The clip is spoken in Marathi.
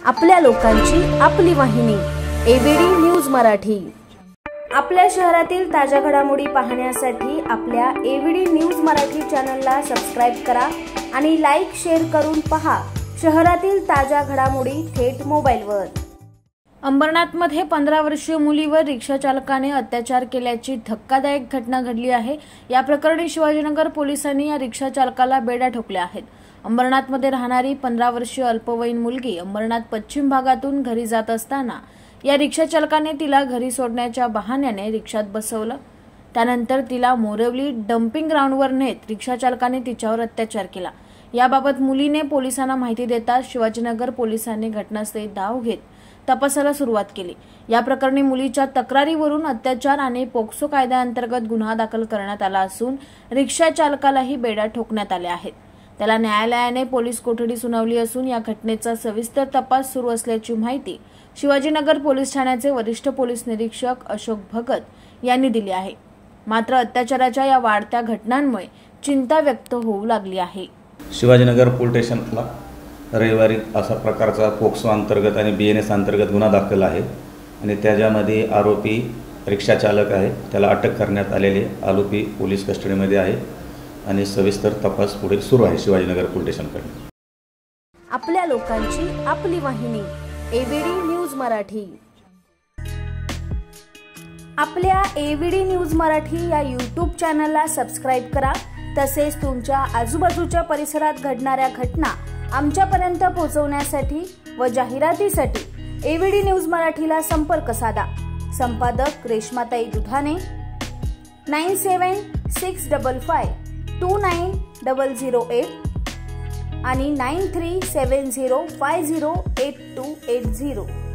आपल्या लोकांची आपली वाहिनी एबीडी न्यूज मराठी। आपल्या शहरातील ताज्या घडामोडी पाहण्यासाठी आपल्या एबीडी न्यूज मराठी चॅनलला सबस्क्राइब करा आणि लाईक शेअर करून पहा शहरातील ताज्या घडामोडी थेट मोबाईलवर। अंबरनाथमध्ये 15 वर्षीय मुलीवर रिक्षा चालकाने अत्याचार केल्याची धक्कादायक घटना घडली आहे। या प्रकरणी शिवाजीनगर पोलिसांनी या रिक्षा चालकाला बेड्या ठोकल्या आहेत। अंबरनाथमध्ये राहणारी 15 वर्षीय अल्पवयीन मुलगी अंबरनाथ पश्चिम भागातून घरी जात असताना या रिक्षा चालकाने तिला घरी सोडण्याच्या बहाण्याने रिक्षात बसवलं। त्यानंतर तिला मोरवली डम्पिंग ग्राउंडवर नेत रिक्षा चालकाने तिच्यावर अत्याचार केला। याबाबत मुलीने पोलिसांना माहिती देताच शिवाजीनगर पोलिसांनी घटनास्थळी धाव घेत तपासाला सुरुवात केली। या प्रकरणी मुलीच्या तक्रारीवरून अत्याचार आणि पोक्सो कायद्याअंतर्गत गुन्हा दाखल करण्यात आला असून रिक्षा चालकालाही बेड्या ठोकण्यात आल्या आहेत। त्याला न्यायालयाने पोलीस कोठडी सुनावली असून या घटनेचा सविस्तर तपास सुरू असल्याची माहिती शिवाजीनगर पोलीस ठाण्याचे वरिष्ठ पोलीस निरीक्षक अशोक भगत यांनी दिली आहे। मात्र अत्याचाराच्या या वाढत्या घटनांमुळे चिंता व्यक्त होऊ लागली आहे। शिवाजीनगर पोलीस स्टेशनला रविवारी असा प्रकारचा पोक्सो अंतर्गत आणि BNS अंतर्गत गुन्हा दाखल आहे आणि त्याच्यामध्ये आरोपी रिक्षा चालक आहे, त्याला अटक करण्यात आलेली आरोपी पोलीस कस्टडीमध्ये आहे आणि सविस्तर तपास पुढे सुरू आहे शिवाजीनगर पोलीस स्टेशनकडे। आपल्या लोकांची आपली वाहिनी एबीडी न्यूज मराठी। आपल्या एबीडी न्यूज मराठी या YouTube चॅनलला सबस्क्राइब करा। तसेच तुमच्या आजूबाजूच्या परिसरात घडणाऱ्या घटना आमच्यापर्यंत पोहोचवण्यासाठी व जाहिरातीसाठी एबीडी न्यूज मराठीला संपर्क साधा। संपादक रेश्माताई दुधाने 9765529008 आणि 9370508280।